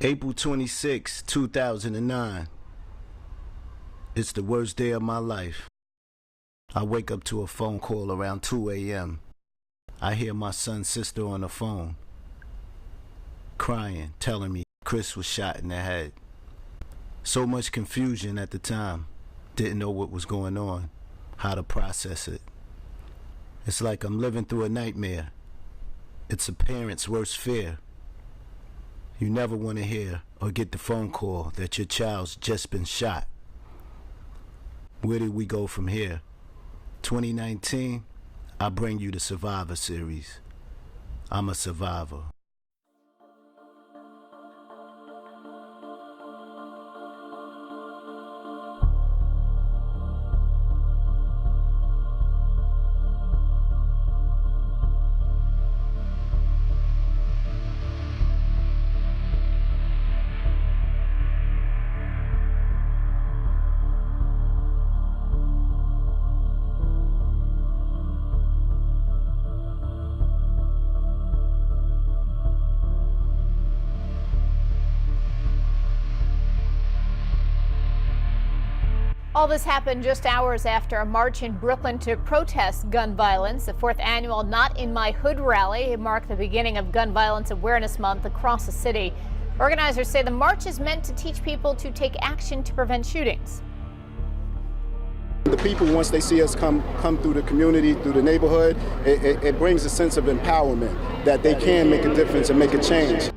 April 26, 2009. It's the worst day of my life. I wake up to a phone call around 2 a.m. I hear my son's sister on the phone, crying, telling me Chris was shot in the head. So much confusion at the time. Didn't know what was going on, how to process it. It's like I'm living through a nightmare. It's a parent's worst fear. You never want to hear or get the phone call that your child's just been shot. Where did we go from here? 2019, I bring you the Survivor series. I'm a survivor. All this happened just hours after a march in Brooklyn to protest gun violence. The fourth annual Not in My Hood rally marked the beginning of Gun Violence Awareness Month across the city. Organizers say the march is meant to teach people to take action to prevent shootings. The people, once they see us come through the community, through the neighborhood, it brings a sense of empowerment that they can make a difference and make a change.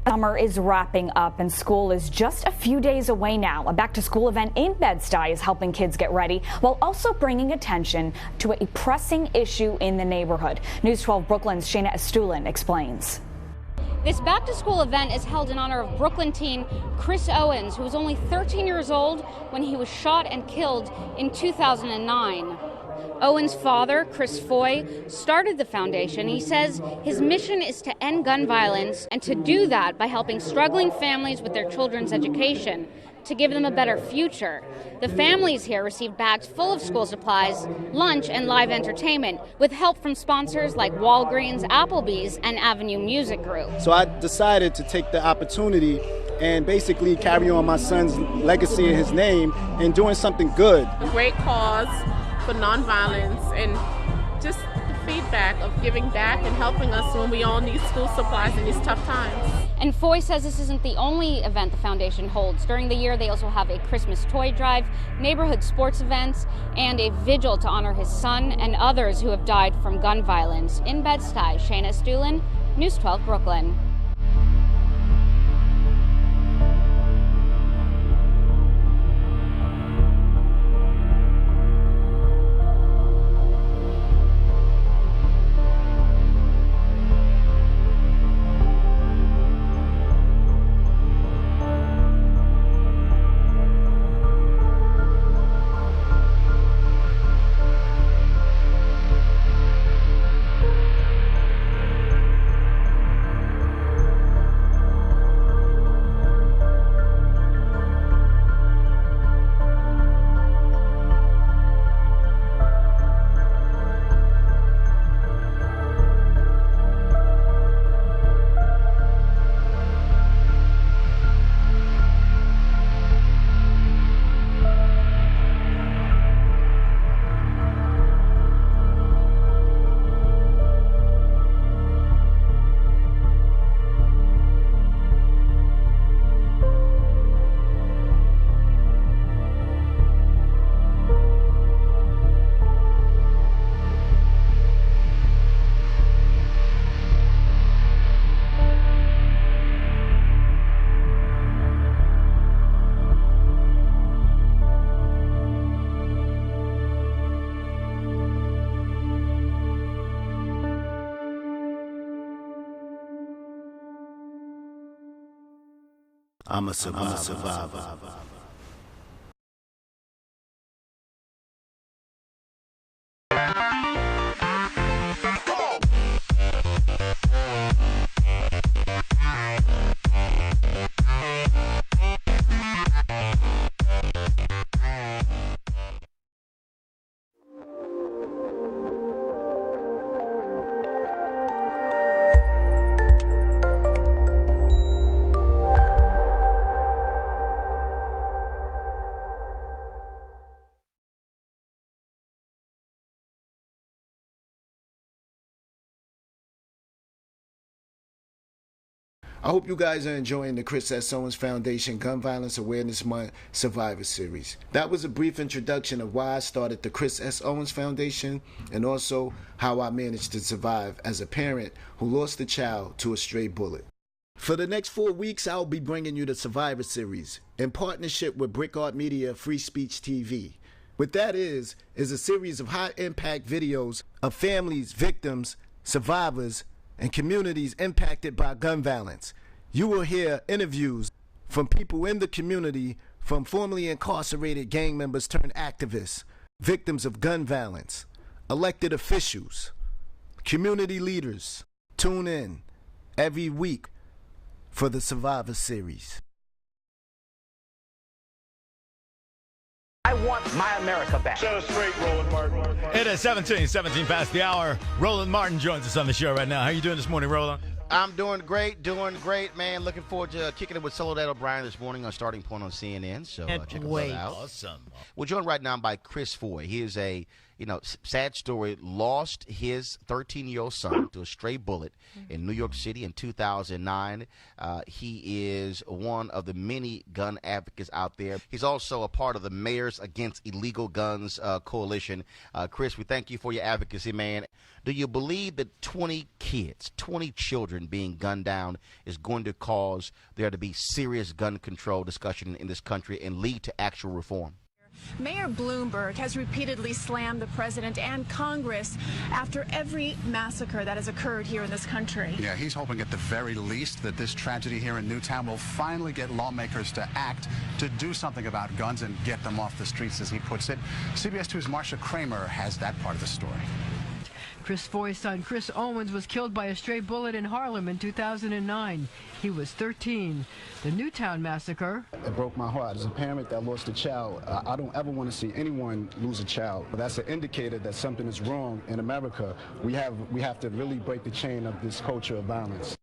Summer is wrapping up and school is just a few days away now. A back-to-school event in Bed-Stuy is helping kids get ready while also bringing attention to a pressing issue in the neighborhood. News 12 Brooklyn's Shayna Estulin explains. This back-to-school event is held in honor of Brooklyn teen Chris Owens, who was only 13 years old when he was shot and killed in 2009. Owen's father, Chris Foye, started the foundation. He says his mission is to end gun violence and to do that by helping struggling families with their children's education, to give them a better future. The families here receive bags full of school supplies, lunch, and live entertainment with help from sponsors like Walgreens, Applebee's, and Avenue Music Group. So I decided to take the opportunity and basically carry on my son's legacy in his name and doing something good. A great cause for nonviolence and just the feedback of giving back and helping us when we all need school supplies in these tough times. And Foye says this isn't the only event the foundation holds. During the year, they also have a Christmas toy drive, neighborhood sports events, and a vigil to honor his son and others who have died from gun violence. In Bed-Stuy, Shayna Estulin, News 12 Brooklyn. I'm a survivor. I hope you guys are enjoying the Chris S. Owens Foundation Gun Violence Awareness Month Survivor Series. That was a brief introduction of why I started the Chris S. Owens Foundation and also how I managed to survive as a parent who lost a child to a stray bullet. For the next 4 weeks, I'll be bringing you the Survivor Series in partnership with Brick Art Media Free Speech TV. What that is a series of high-impact videos of families, victims, survivors, and communities impacted by gun violence. You will hear interviews from people in the community, from formerly incarcerated gang members turned activists, victims of gun violence, elected officials, community leaders. Tune in every week for the Survivor Series. I want my America back. Set us straight, Roland Martin. It is 17 past the hour. Roland Martin joins us on the show right now. How you doing this morning, Roland? I'm doing great, man. Looking forward to kicking it with Soledad O'Brien this morning on Starting Point on CNN. So check that out. Awesome. We're joined right now by Chris Foye. He is a, sad story. Lost his 13-year-old son to a stray bullet in New York City in 2009. He is one of the many gun advocates out there. He's also a part of the Mayors Against Illegal Guns Coalition. Chris, we thank you for your advocacy, man. Do you believe that 20 children being gunned down is going to cause there to be serious gun control discussion in this country and lead to actual reform? Mayor Bloomberg has repeatedly slammed the president and Congress after every massacre that has occurred here in this country. Yeah, he's hoping at the very least that this tragedy here in Newtown will finally get lawmakers to act, to do something about guns and get them off the streets, as he puts it. CBS 2's Marsha Kramer has that part of the story. Chris Foye's son, Chris Owens, was killed by a stray bullet in Harlem in 2009. He was 13. The Newtown massacre. It broke my heart. As a parent that lost a child, I don't ever want to see anyone lose a child. That's an indicator that something is wrong in America. We have to really break the chain of this culture of violence.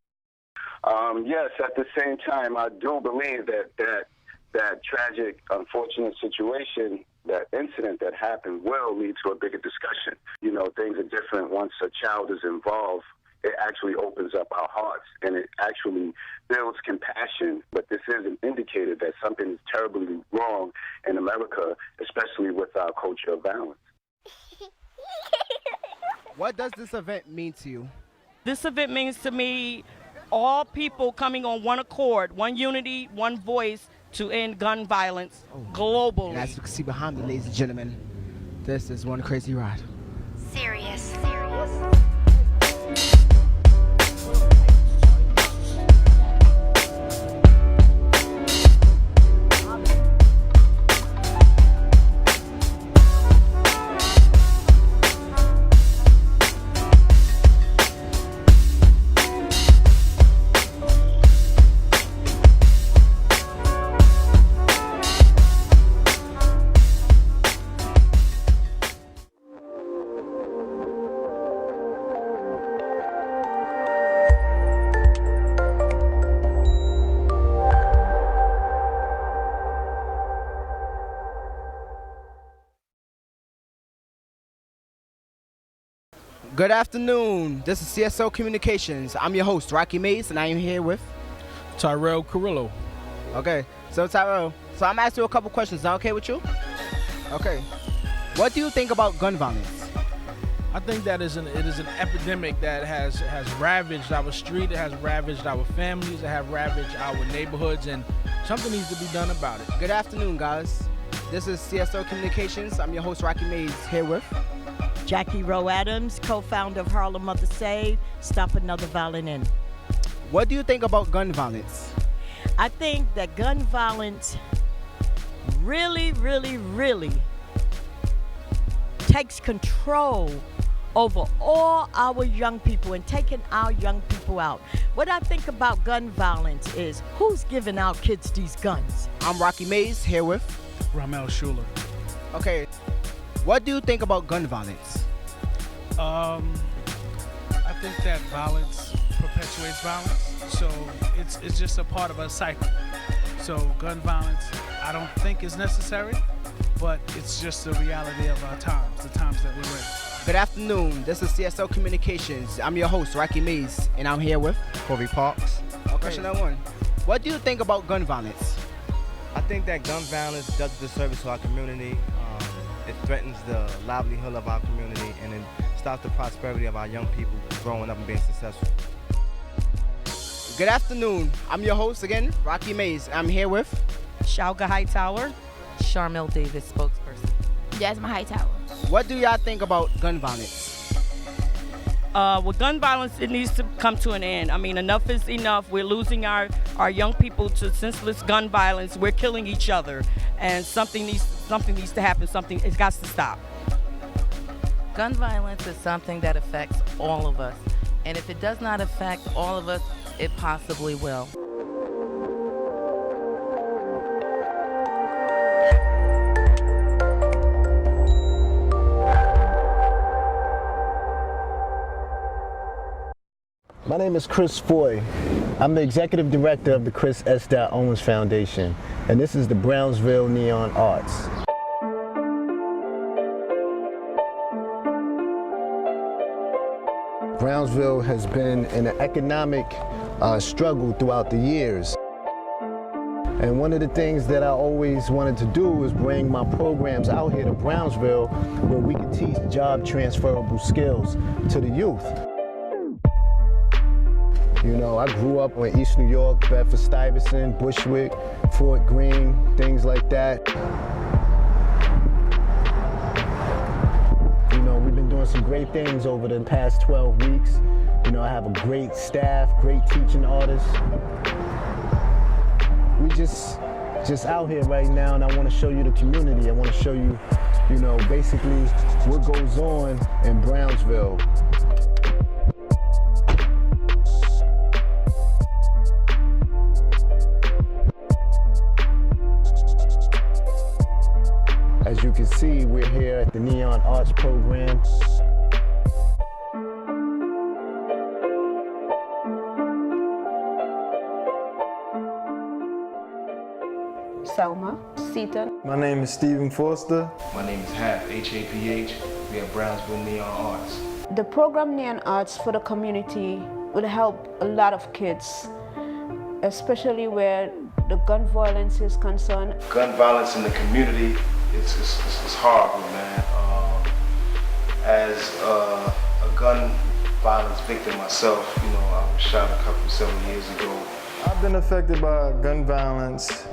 Yes, at the same time, I do believe that tragic, unfortunate situation, that incident that happened will lead to a bigger discussion. Things are different once a child is involved. It actually opens up our hearts and it actually builds compassion. But this is an indicator that something is terribly wrong in America, especially with our culture of violence. What does this event mean to you? This event means to me all people coming on one accord, one unity, one voice to end gun violence globally. And as you can see behind me, ladies and gentlemen, this is one crazy ride. Serious. Good afternoon. This is CSO Communications. I'm your host, Rocky Mays, and I am here with Tyrell Carrillo. Okay, so Tyrell, I'm asking you a couple questions. Is that okay with you? Okay. What do you think about gun violence? I think that it is an epidemic that has ravaged our street, it has ravaged our families, it has ravaged our neighborhoods, and something needs to be done about it. Good afternoon, guys. This is CSO Communications. I'm your host, Rocky Mays, here with Jackie Rowe Adams, co-founder of Harlem Mother Save, Stop Another Violent End. What do you think about gun violence? I think that gun violence really, really, really takes control over all our young people and taking our young people out. What I think about gun violence is who's giving our kids these guns? I'm Rocky Mays, here with Ramel Schuler. Okay, what do you think about gun violence? I think that violence perpetuates violence, so it's just a part of a cycle. So gun violence, I don't think is necessary, but it's just the reality of our times, the times that we're in. Good afternoon, this is CSL Communications. I'm your host, Rocky Mays, and I'm here with Corey Parks. Okay. Question number 1. What do you think about gun violence? I think that gun violence does a disservice to our community. It threatens the livelihood of our community, and it stops the prosperity of our young people growing up and being successful. Good afternoon. I'm your host again, Rocky Mays. I'm here with Shauga Hightower, Charmel Davis, spokesperson. Jasmine Hightower. What do y'all think about gun violence? With gun violence, it needs to come to an end. I mean, enough is enough. We're losing our young people to senseless gun violence. We're killing each other, and something needs to happen. It's got to stop. Gun violence is something that affects all of us, and if it does not affect all of us, it possibly will. My name is Chris Foye. I'm the executive director of the Chris S. Owens Foundation, and this is the Brownsville Neon Arts. Brownsville has been in an economic struggle throughout the years. And one of the things that I always wanted to do was bring my programs out here to Brownsville where we can teach job transferable skills to the youth. You know, I grew up in East New York, Bedford-Stuyvesant, Bushwick, Fort Greene, things like that. You know, we've been doing some great things over the past 12 weeks. You know, I have a great staff, great teaching artists. We just out here right now, and I want to show you the community. I want to show you, you know, basically what goes on in Brownsville. As you can see, we're here at the Neon Arts program. Selma Seaton. My name is Stephen Foster. My name is Hap, H-A-P-H. We have Brownsville Neon Arts. The program Neon Arts for the community will help a lot of kids, especially where the gun violence is concerned. Gun violence in the community, it's horrible, man. As a gun violence victim myself, you know, I was shot several years ago. I've been affected by gun violence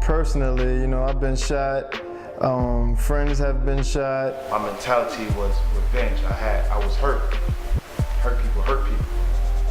personally. You know, I've been shot. Friends have been shot. My mentality was revenge. I was hurt. Hurt people.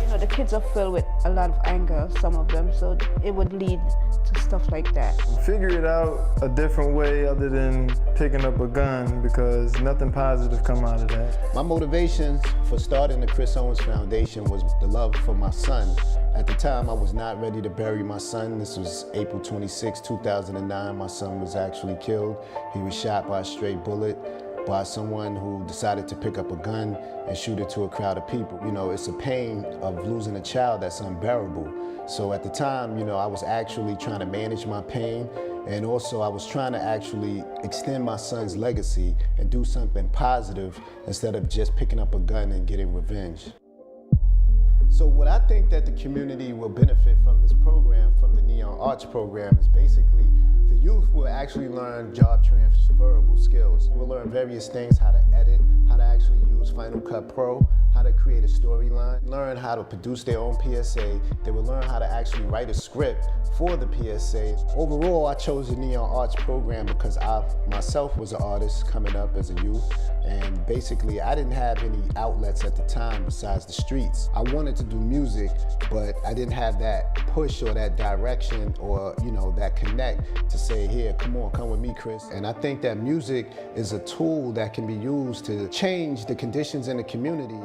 You know, the kids are filled with a lot of anger, some of them, so it would lead to stuff like that. Figured out a different way other than picking up a gun because nothing positive come out of that. My motivation for starting the Chris Owens Foundation was the love for my son. At the time, I was not ready to bury my son. This was April 26, 2009. My son was actually killed. He was shot by a stray bullet by someone who decided to pick up a gun and shoot it to a crowd of people. You know, it's a pain of losing a child that's unbearable. So at the time, you know, I was actually trying to manage my pain, and also I was trying to actually extend my son's legacy and do something positive instead of just picking up a gun and getting revenge. So what I think that the community will benefit from this program, from the Neon Arts program, is basically the youth will actually learn job transferable skills. We'll learn various things, how to edit, how to actually actually use Final Cut Pro, how to create a storyline, learn how to produce their own PSA. They would learn how to actually write a script for the PSA. Overall, I chose the Neon Arts program because I myself was an artist coming up as a youth, and basically I didn't have any outlets at the time besides the streets. I wanted to do music, but I didn't have that push or that direction or, you know, that connect to say, here, come on, come with me, Chris. And I think that music is a tool that can be used to change the conditions in the community.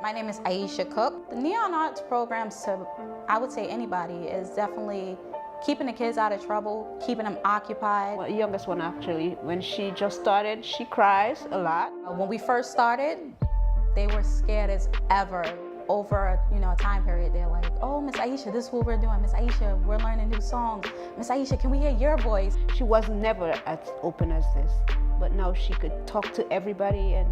My name is Aisha Cook. The Neon Arts programs to, I would say anybody, is definitely keeping the kids out of trouble, keeping them occupied. The youngest one actually, when she just started, she cries a lot. When we first started, they were scared as ever. Over a time period, they're like, oh, Miss Aisha, this is what we're doing. Miss Aisha, we're learning new songs. Miss Aisha, can we hear your voice? She was never as open as this, but now she could talk to everybody and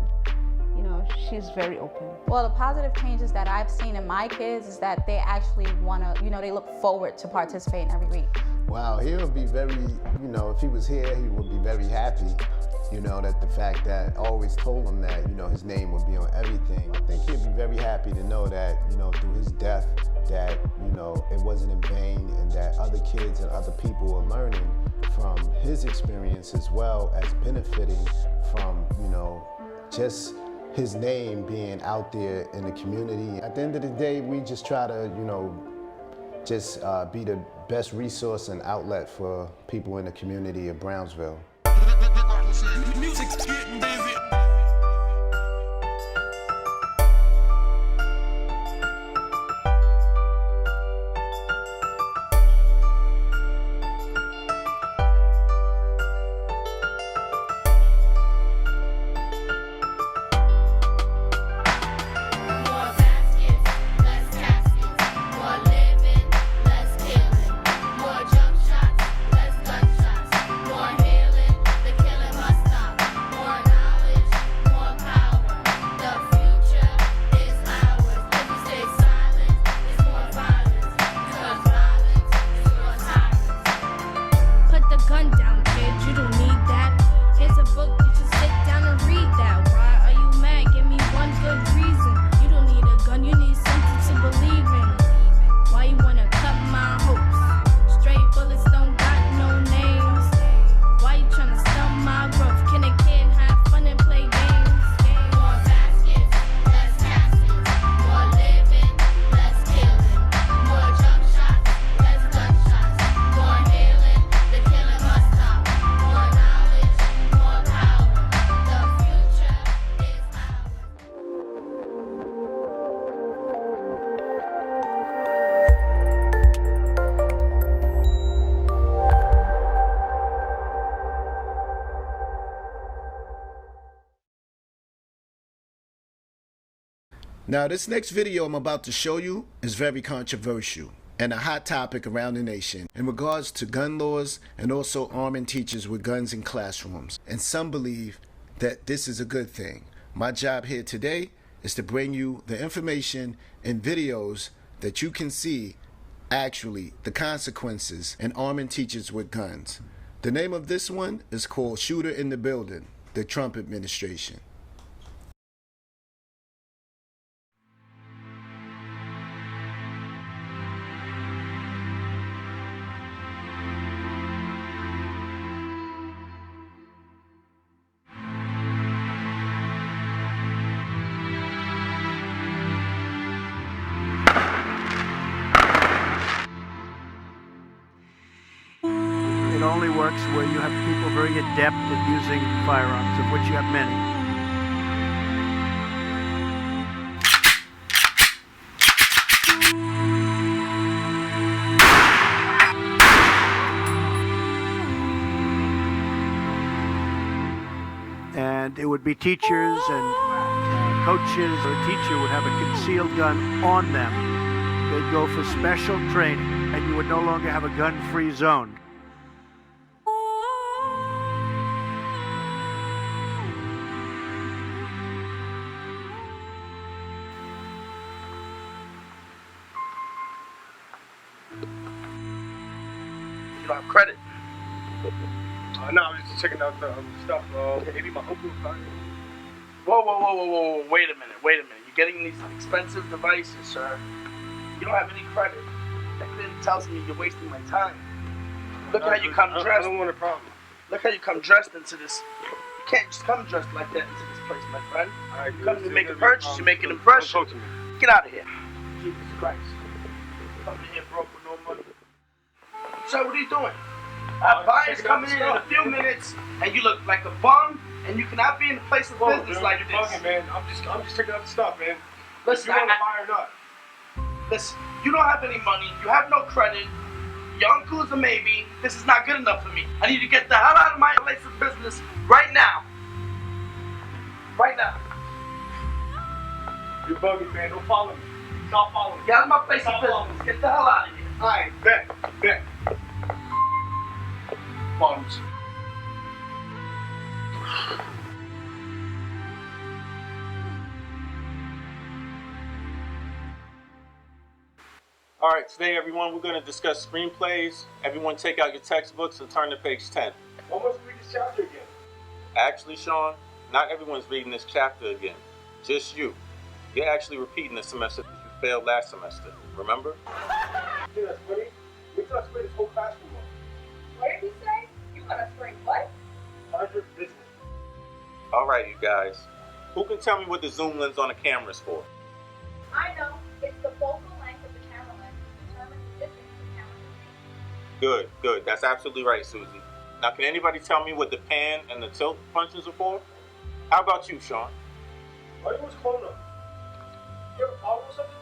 she's very open. Well, the positive changes that I've seen in my kids is that they actually want to, they look forward to participating every week. Wow, he would be very, if he was here, he would be very happy, that the fact that I always told him that, his name would be on everything. I think he'd be very happy to know that, through his death, that, it wasn't in vain and that other kids and other people are learning from his experience as well as benefiting from, just his name being out there in the community. At the end of the day, we just try to, just be the best resource and outlet for people in the community of Brownsville. Music's getting busy. Now, this next video I'm about to show you is very controversial and a hot topic around the nation in regards to gun laws and also arming teachers with guns in classrooms. And some believe that this is a good thing. My job here today is to bring you the information and videos that you can see actually the consequences in arming teachers with guns. The name of this one is called Shooter in the Building, the Trump administration. It only works where you have people very adept at using firearms, of which you have many. And it would be teachers and coaches. A teacher would have a concealed gun on them. They'd go for special training, and you would no longer have a gun-free zone. You don't have credit. No, I was just checking out the stuff. Maybe my uncle found it. Whoa. Wait a minute. You're getting these expensive devices, sir. You don't have any credit. That clearly tells me you're wasting my time. Look how you come dressed. I don't want a problem. Look how you come dressed into this. You can't just come dressed like that into this place, my friend. You come to make a purchase, you make an impression. Get out of here. Jesus Christ. Coming in here broke with no money. Sir, what are you doing? Our buyer's coming in a few minutes, and you look like a bum, and you cannot be in a place of business like this. Bugging, man. I'm just checking out the stuff, man. Listen, you want to buy or not? Listen, you don't have any money. You have no credit. Your uncle is a maybe. This is not good enough for me. I need to get the hell out of my place of business right now. Right now. You're bugging, man. Don't follow me. Stop following me. Get out of my place of business. Get the hell out of here. All right, bet. Bums. All right, today, everyone, we're going to discuss screenplays. Everyone take out your textbooks and turn to page 10. When must we read this chapter again? Actually, Sean, not everyone's reading this chapter again. Just you. You're actually repeating this semester because you failed last semester. Remember? Yeah, that's funny. We thought I this whole classroom on. What did you say? You want to spring what? Mind your business. All right, you guys. Who can tell me what the zoom lens on the camera is for? I know. It's the focal length of the camera lens to determine the distance the camera can take. Good. That's absolutely right, Susie. Now, can anybody tell me what the pan and the tilt functions are for? How about you, Sean? Why you always calling up? You have a problem with something?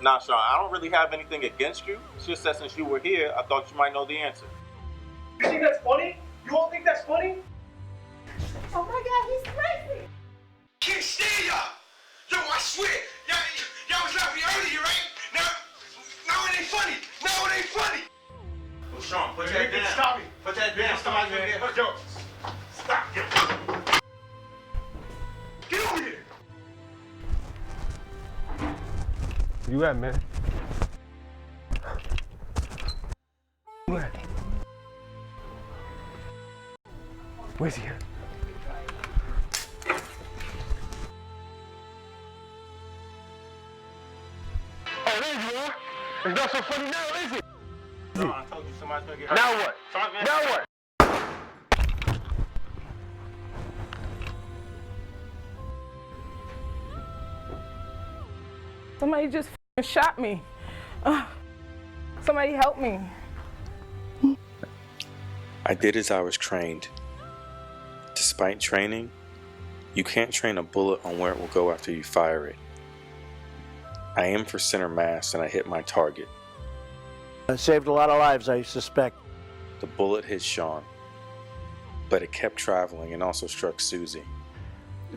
Nah, Sean, I don't really have anything against you. It's just that since you were here, I thought you might know the answer. You think that's funny? You all think that's funny? Oh my God, he's crazy! Can't stand y'all! Yo, I swear, y'all was laughing earlier, right? Now it ain't funny! Now it ain't funny! Well, Sean, put that down. Stop me! Put that down. Stop, man. Yo, stop. Get over here! Where you at, man? Where you at? Where's he at? Oh, there you are. It's not so funny now, is it? No, I told you somebody's gonna get hurt. Now what? Now what? Somebody just shot me. Somebody help me. I did as I was trained. Despite training, you can't train a bullet on where it will go after you fire it. I aimed for center mass and I hit my target. I saved a lot of lives, I suspect. The bullet hit Sean, but it kept traveling and also struck Susie.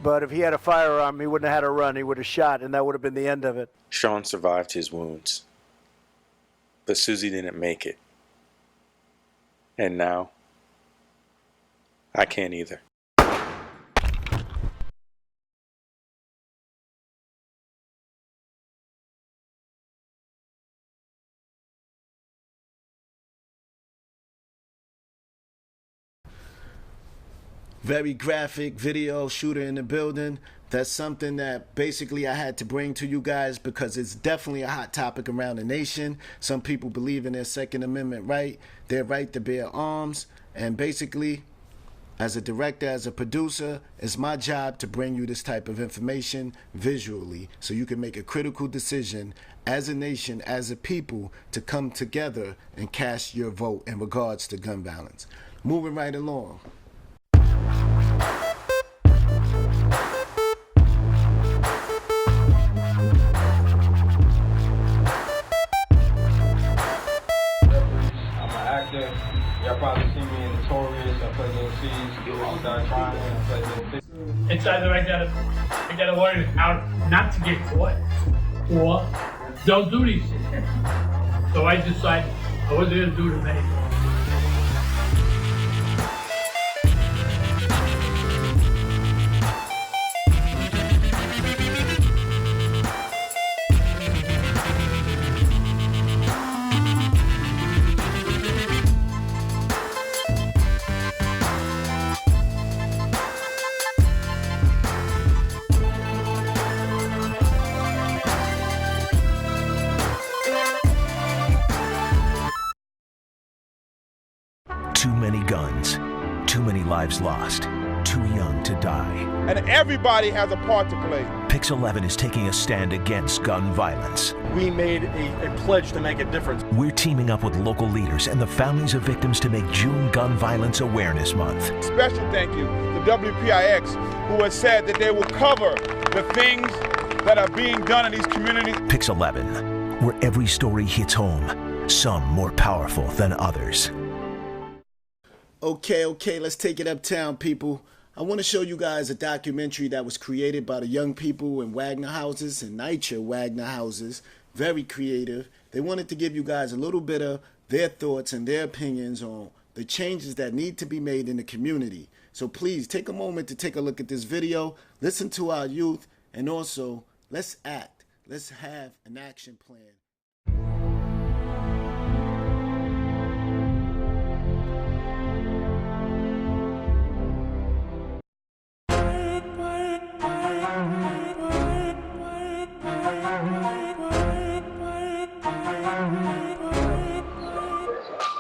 But if he had a firearm, he wouldn't have had to run. He would have shot, and that would have been the end of it. Sean survived his wounds, but Susie didn't make it. And now, I can't either. Very graphic video, shooter in the building. That's something that basically I had to bring to you guys because it's definitely a hot topic around the nation. Some people believe in their Second Amendment right, their right to bear arms. And basically, as a director, as a producer, it's my job to bring you this type of information visually so you can make a critical decision as a nation, as a people, to come together and cast your vote in regards to gun violence. Moving right along. Y'all probably see me in Notorious. I play Little C's. Start Trying. I play Little C's. It's either I gotta learn how not to get caught, or don't do these things. So I decided I wasn't gonna do them anymore. Too many guns, too many lives lost, too young to die. And everybody has a part to play. Pix 11 is taking a stand against gun violence. We made a pledge to make a difference. We're teaming up with local leaders and the families of victims to make June Gun Violence Awareness Month. Special thank you to WPIX, who has said that they will cover the things that are being done in these communities. Pix 11, where every story hits home, some more powerful than others. Okay, let's take it uptown, people. I want to show you guys a documentary that was created by the young people in Wagner Houses and NYCHA Wagner Houses. Very creative. They wanted to give you guys a little bit of their thoughts and their opinions on the changes that need to be made in the community. So please take a moment to take a look at this video, listen to our youth, and also let's act. Let's have an action plan.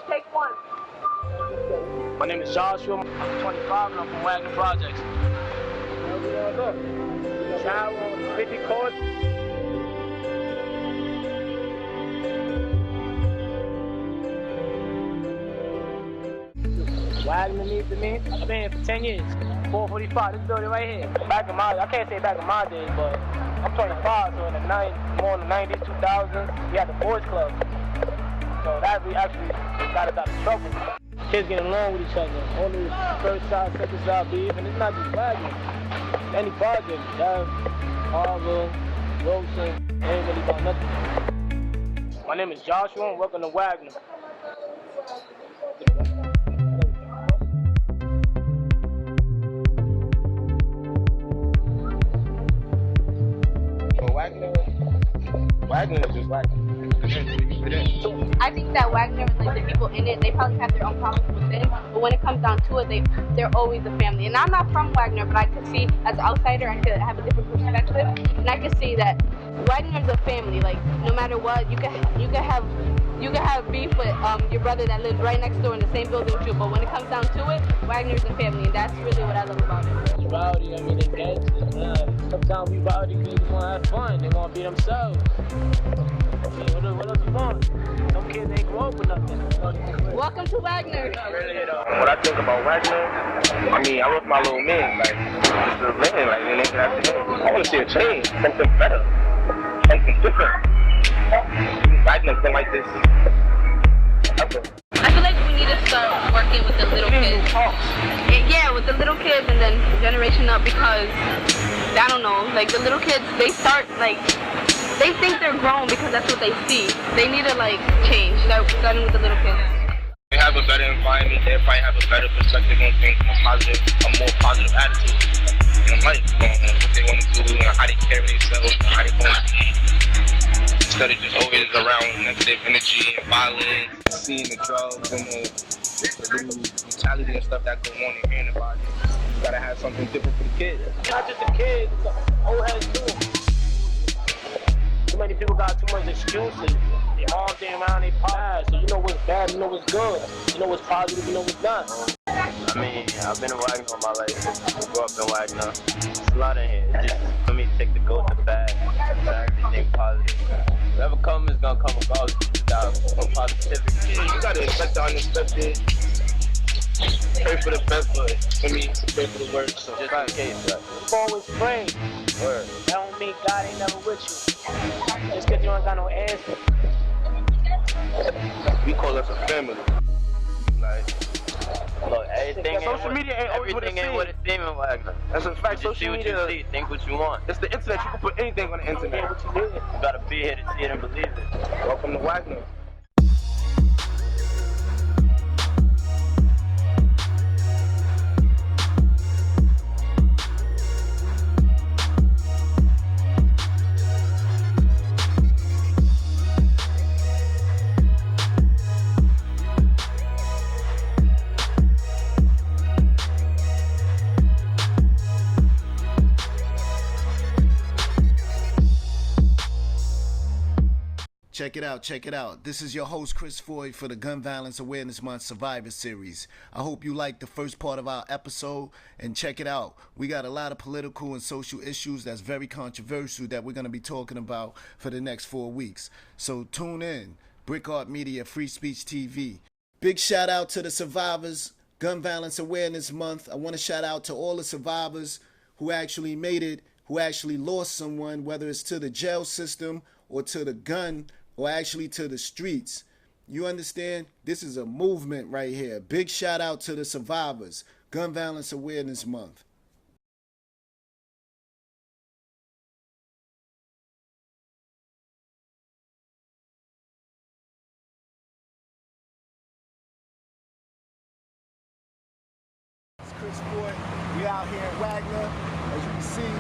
Take one. My name is Joshua. I'm 25 and I'm from Wagner Projects. Child on 50 court. Wagner needs to me. I've been here for 10 years. 445, this building right here. Back in my, I can't say back in my days, but I'm 25, so in the 90s, 2000s, we had the boys club. So that we actually got us out of trouble. Kids getting along with each other. Only first side, second side beef, and it's not just Wagner. Any project, Dev, Harlem, Wilson, ain't really about nothing. My name is Joshua, and welcome to Wagner. Wagner is just Wagner. I think that Wagner, like the people in it, they probably have their own problems within, but when it comes down to it, they're always a family. And I'm not from Wagner, but I could see, as an outsider, I could have a different perspective, and I could see that Wagner's a family. Like, no matter what, you can have beef with your brother that lives right next door in the same building with you, but when it comes down to it, Wagner's a family, and that's really what I love about it. It's rowdy, I mean, they gangsters. Sometimes we rowdy because they want to have fun, they want to be themselves. I mean, what else you want? Some kids ain't grow up with nothing. Welcome to Wagner. When I think about Wagner, I mean, I love my little man, like, just a man, like, and they after him. I want to see a change, something better, something different. Wagner's been like this. I feel like we need to start working with the little kids. Yeah, with the little kids and then generation up, because, I don't know, like the little kids, they start like, they think they're grown because that's what they see. They need to like change, starting with the little kids. They have a better environment, they probably have a better perspective on things, a more positive attitude in life, what they want to do, how they carry themselves, how they want to eat. Instead of just always around negative energy and violence, seeing the drugs and the little brutality and stuff that go on and hearing about it. You gotta have something different for the kids. Not just the kids, it's the old heads too. Too many people got too much excuses. They all thing around they past. So you know what's bad, you know what's good. You know what's positive, you know what's not. I mean, I've been in Wagner all my life. I grew up in Wagner. It's a lot in here. Just for me to take the good, the bad, everything positive. Whatever comes is gonna come regardless. Just got some positivity. You gotta expect the unexpected. Pray for the best, but for me, pray for the worst. So just in case, right? You always pray. Word. That don't mean God ain't never with you. Just because you ain't got no answer. We call us a family. Like, look, everything ain't social media ain't always what it seems in Wagner. That's a fact. Just see what you see, think what you want. It's the internet. You can put anything on the internet. You gotta be here to see it and believe it. Welcome to Wagner. Check it out, check it out. This is your host, Chris Foye, for the Gun Violence Awareness Month Survivor Series. I hope you liked the first part of our episode, and check it out. We got a lot of political and social issues that's very controversial that we're going to be talking about for the next 4 weeks. So tune in. Brick Art Media, Free Speech TV. Big shout out to the survivors. Gun Violence Awareness Month. I want to shout out to all the survivors who actually made it, who actually lost someone, whether it's to the jail system or to the gun or actually to the streets. You understand? This is a movement right here. Big shout out to the survivors. Gun Violence Awareness Month. It's Chris Foye. We out here in Wagner. As you can see,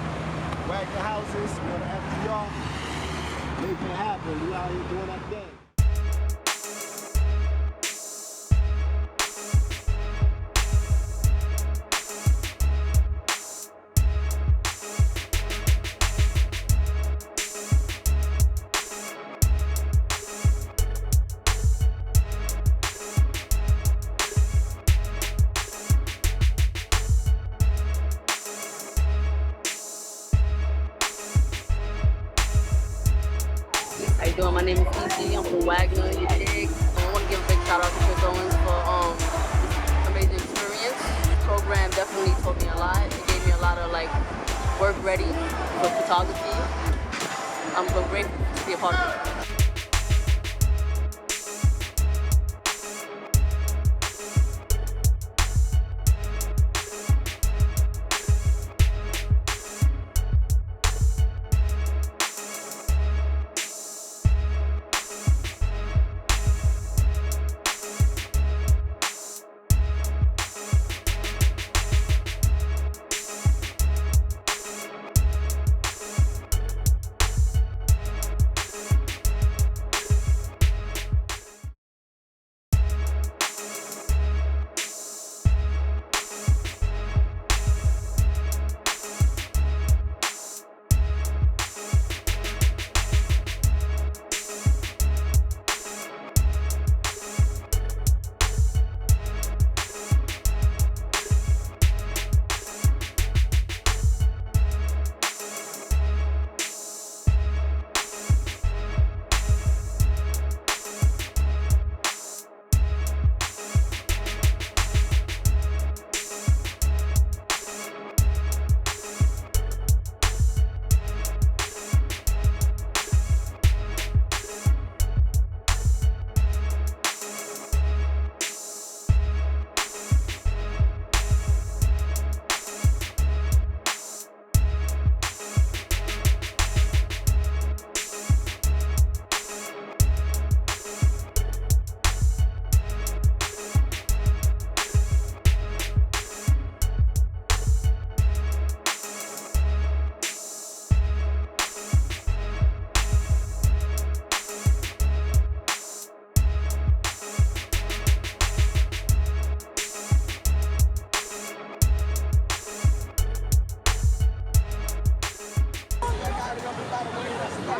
Wagner houses, we're on the FDR. Making it happen. We out here doing our thing. My name is Easy. I'm from Wagner, you dig? I want to give a big shout out to Chris Owens for this amazing experience. The program definitely taught me a lot. It gave me a lot of work ready for photography. I'm grateful to be a part of it.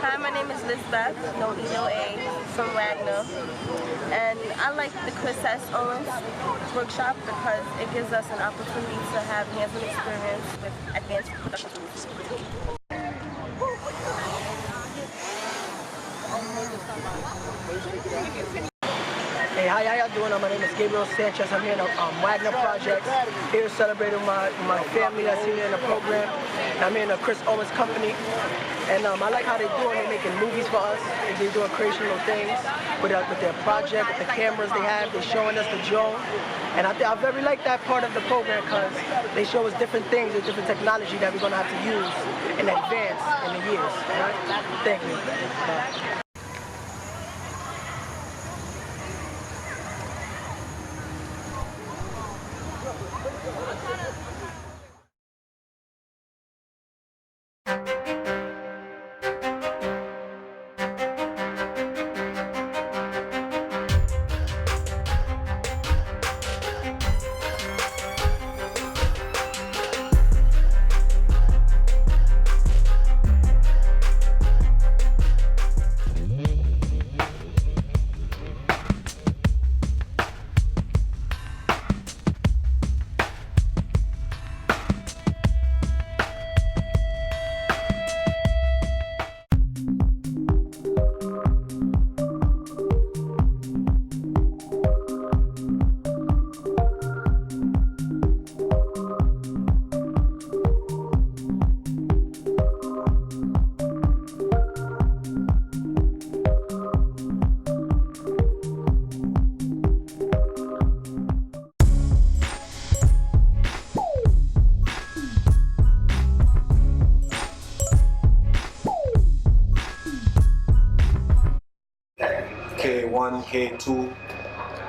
Hi, my name is Lisbeth, no E-O-A, from Wagner. And I like the Chris S. Owens workshop because it gives us an opportunity to have hands-on experience with advanced production tools. Hey, how y'all doing? My name is Gabriel Sanchez. I'm here in the Wagner Project, here celebrating my family that's here in the program. And I'm here in the Chris Owens company. And I like how they're doing. They're making movies for us. They're doing creational things with their project, with the cameras they have. They're showing us the drone. And I very like that part of the program because they show us different things and different technology that we're going to have to use in advance in the years. All right? Thank you. K1, K2.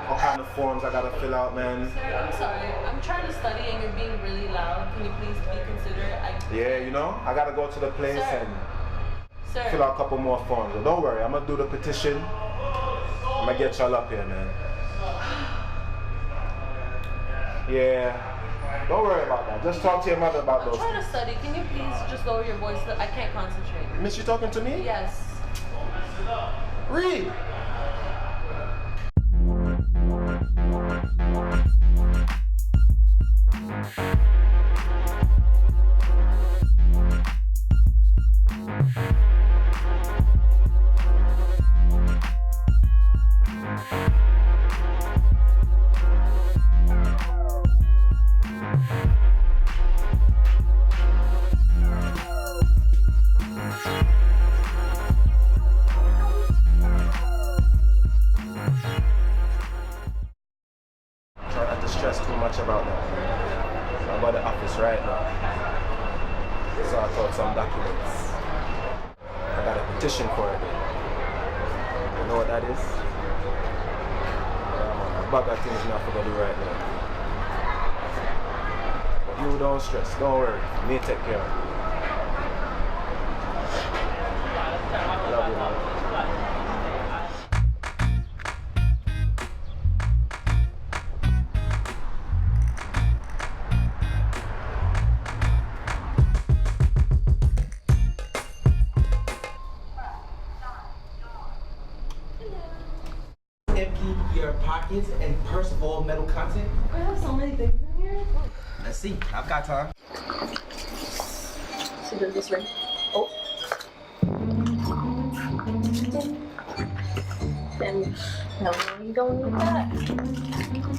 What kind of forms I gotta fill out, man? Sir, I'm sorry. I'm trying to study and you're being really loud. Can you please be considerate? Yeah, you know, I gotta go to the place and Sir. fill out a couple more forms. But don't worry, I'm gonna do the petition. I'm gonna get y'all up here, man. Yeah, don't worry about that. Just talk to your mother about those I'm trying to study. Can you please just lower your voice? I can't concentrate. Miss, you talking to me? Yes. Read. Try not to stress too much about that. I'm by the office right now. Sort out some documents. I got a petition for it. You know what that is? A bag of things not to do right now. But you don't stress, don't worry. Me take care of you. Love you, man. Empty your pockets and purse of all metal content? I have so many things in here. Let's see. I've got time. So does this ring? Oh. Then, no, you don't need that.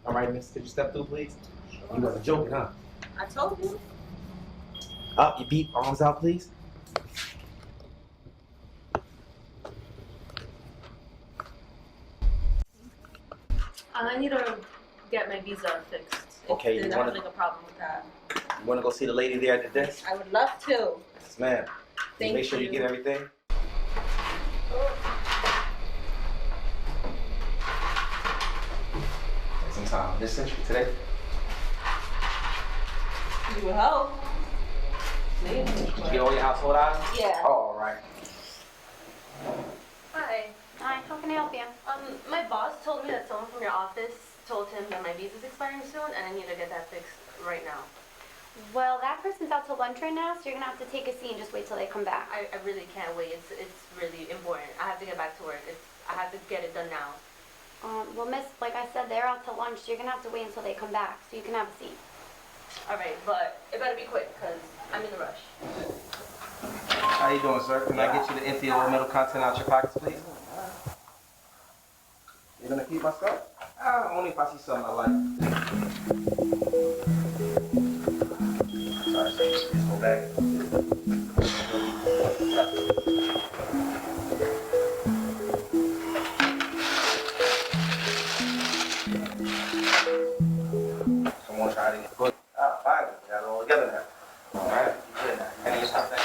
All right, miss, could you step through, please? You wasn't joking, huh? I told you. Up, your beat, arms out, please. I need to get my visa fixed. Okay, I have like a problem with that. You wanna go see the lady there at the desk? I would love to. Yes, ma'am. Thank Make sure you you. get everything. Take some time. This century today. You would help. Maybe. Did you get all your household items? Yeah. Oh, all right. Hi. Hi, how can I help you? My boss told me that someone from your office told him that my visa's expiring soon and I need to get that fixed right now. Well, that person's out to lunch right now, so you're gonna have to take a seat and just wait till they come back. I really can't wait. It's really important. I have to get back to work. I have to get it done now. Well, miss, like I said, they're out to lunch, so you're gonna have to wait until they come back, so you can have a seat. All right, but it better be quick because I'm in a rush. How you doing, sir? Can I get you to empty all metal content out your pockets, please? You gonna keep my stuff? Only if I see something I like. Sorry, sir. Just go back. Someone try to get good. Fine. We got it all together now. All right? You good now. Can I just stop that?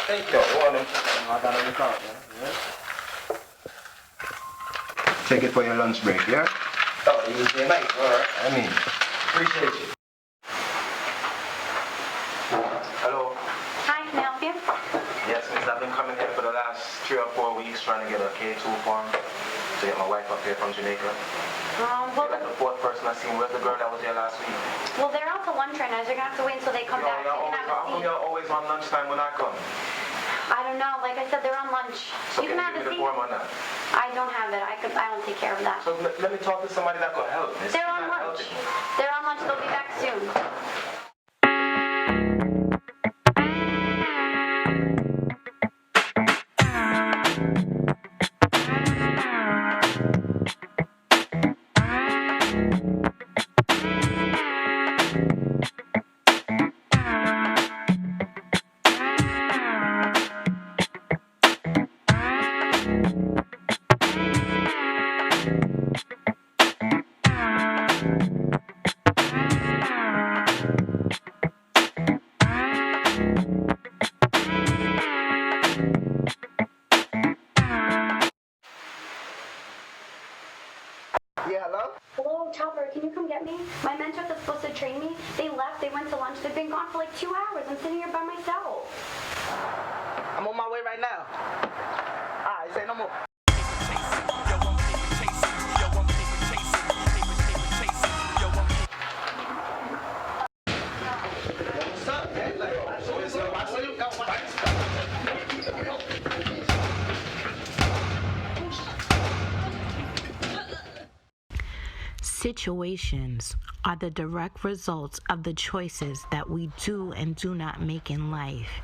Thank you. I got it out, man. Yeah? Take it for your lunch break, yeah? Oh, you was there nice. All right. I mean, Appreciate you. Hello. Hi, can I help you? Yes, miss, I've been coming here for the last 3 or 4 weeks trying to get a K2 form to get my wife up here from Jamaica. Well, You're like the 4th person I seen. Where's the girl that was here last week? well, they're out to lunch right now, so you're gonna have to wait until they come back. So you can have a How come seat. y'all always on lunchtime when I come? I don't know. Like I said, they're on lunch. So You can can have you a give me the seat. form or not? I don't have it. I don't take care of that. So let me talk to somebody that could help, miss. They're You're on not lunch. helping. They're on lunch. They'll be back soon. been gone for like 2 hours. I'm sitting here by myself. I'm on my way right now. Alright, say no more. Situations are the direct results of the choices that we do and do not make in life.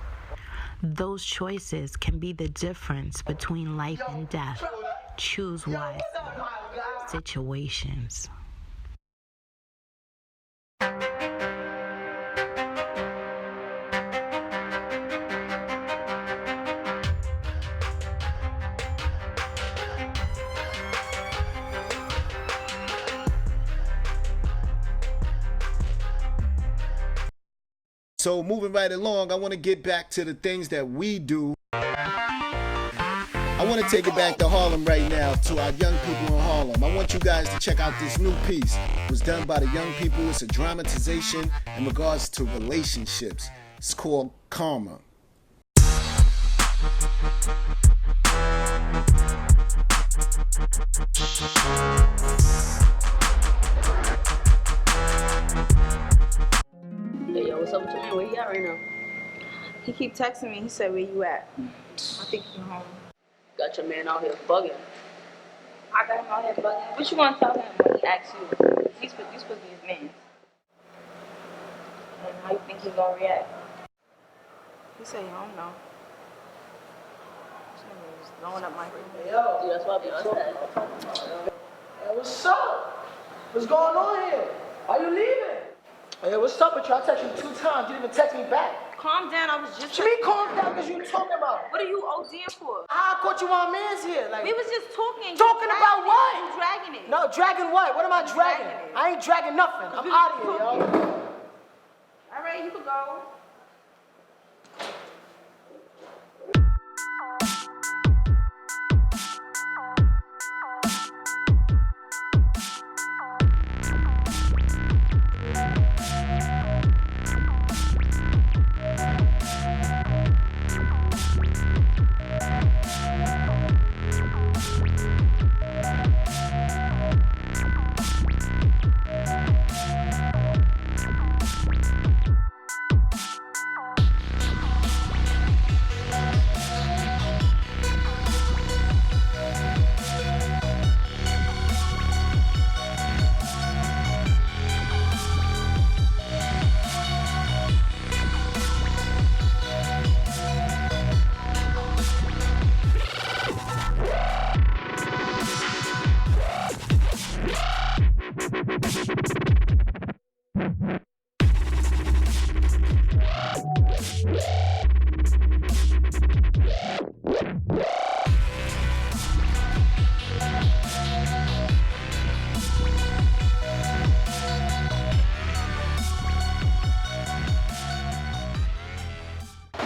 Those choices can be the difference between life and death. Choose wisely. Situations. So moving right along, I want to get back to the things that we do. I want to take it back to Harlem right now, to our young people in Harlem. I want you guys to check out this new piece. It was done by the young people. It's a dramatization in regards to relationships. It's called Karma. Hey, yo, what's up with you? Where you at right now? He keep texting me. He said, where you at? I think you're home. Got your man out here bugging. I got him out here bugging. What you want to tell him when he asks you? You supposed to be his man. And how you think he's going to react? He said, you don't know. He's blowing up my phone. Yo. Dude, that's why I be talking. Hey, what's up? What's going on here? Are you leaving? Hey, what's up with you? I texted you 2 times. You didn't even text me back. Calm down. I was just... What you mean calm down? Because you talking about? What are you ODing for? I caught you on man's here. Like, we was just talking. Talking about what? You dragging it. No, dragging what? What am I dragging? I ain't dragging nothing. I'm out of here, yo. All right, you can go.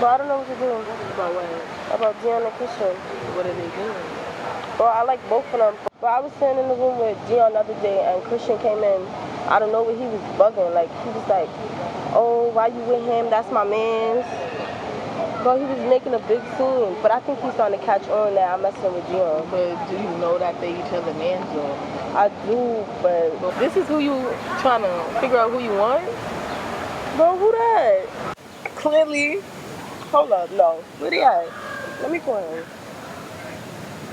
But I don't know what to do. About what? About Dion and Christian. What are they doing? Well, I like both of them. But I was sitting in the room with Dion the other day, and Christian came in. I don't know what he was bugging. Like, he was like, oh, why you with him? That's my man's. But he was making a big scene. But I think he's starting to catch on that I'm messing with Dion. But do you know that they each other mans or? I do, but... This is who you trying to figure out who you want? Bro, who that? Clearly. Hold up, no. Where they at? Let me call him.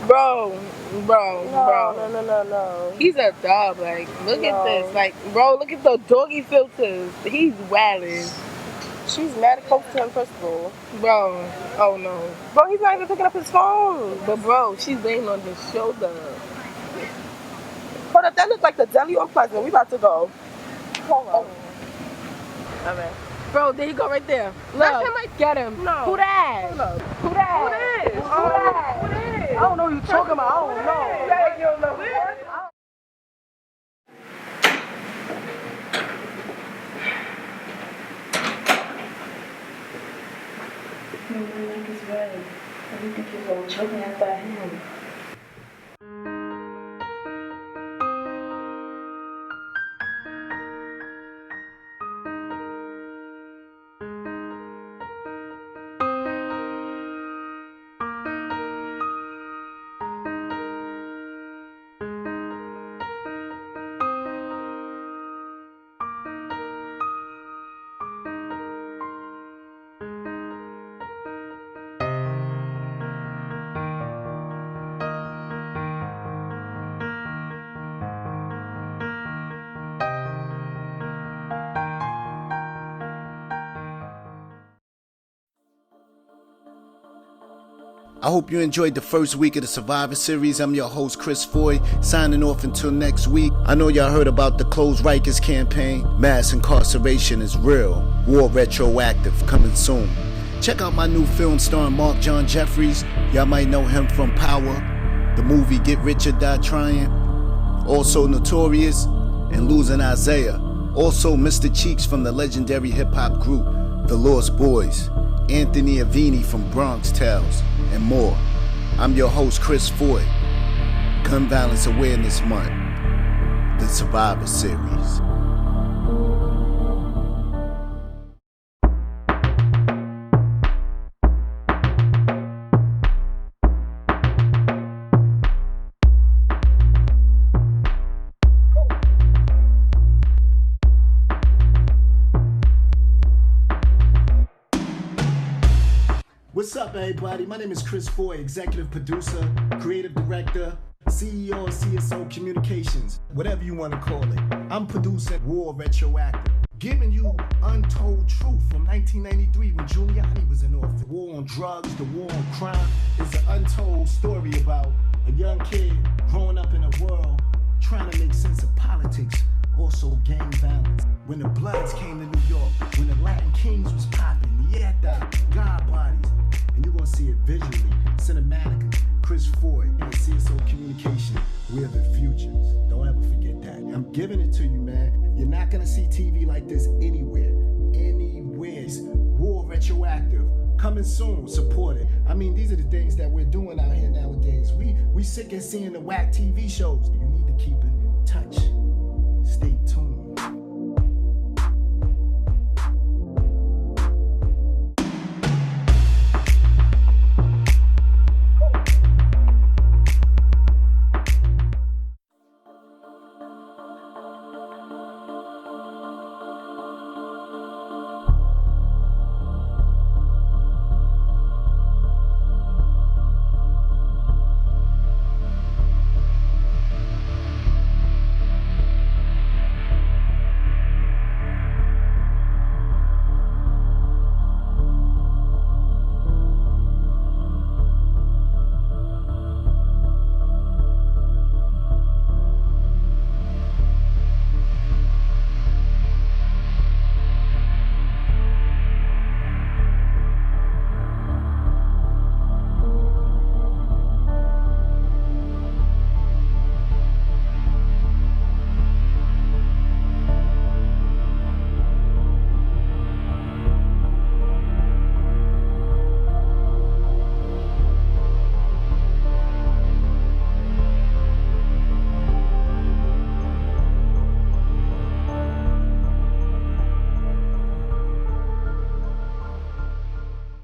Bro. No. He's a dog. Like, look at this. Like, bro, look at the doggy filters. He's wildin'. She's mad close to him, first of all. Bro, oh no. Bro, he's not even picking up his phone. But bro, she's laying on his shoulder. Hold up, that looks like the deli on Pleasant. We about to go. Hold on. All right. Bro, there you go right there. Look. That's him right. Get him. No. Who that? Who that? Who that? Who that? I don't know who you talking about. I don't know. You don't know. My neck is red. I don't think you're going to choke me after I him. I hope you enjoyed the first week of the Survivor Series. I'm your host, Chris Foye, signing off until next week. I know y'all heard about the Close Rikers campaign. Mass incarceration is real. War retroactive, coming soon. Check out my new film starring Mark John Jeffries. Y'all might know him from Power, the movie Get Rich or Die Trying, also Notorious, and Losing Isaiah. Also Mr. Cheeks from the legendary hip-hop group The Lost Boys, Anthony Avini from Bronx Tales, and more. I'm your host, Chris Foye. Gun Violence Awareness Month, the Survivor Series. What's up, everybody? My name is Chris Foye, executive producer, creative director, CEO of CSO Communications, whatever you want to call it. I'm producing War Retroactive, giving you untold truth from 1993 when Giuliani was in office. War on drugs, the war on crime is an untold story about a young kid growing up in a world trying to make sense of politics, also gang violence. When the Bloods came to New York, when the Latin Kings was popping, God bodies. And you're gonna see it visually, cinematically. Chris Foye and CSO Communication, we're the futures. Don't ever forget that. I'm giving it to you, man. You're not gonna see TV like this anywhere. It's War Retroactive. Coming soon, support it. I mean, these are the things that we're doing out here nowadays. We sick of seeing the whack TV shows. You need to keep in touch.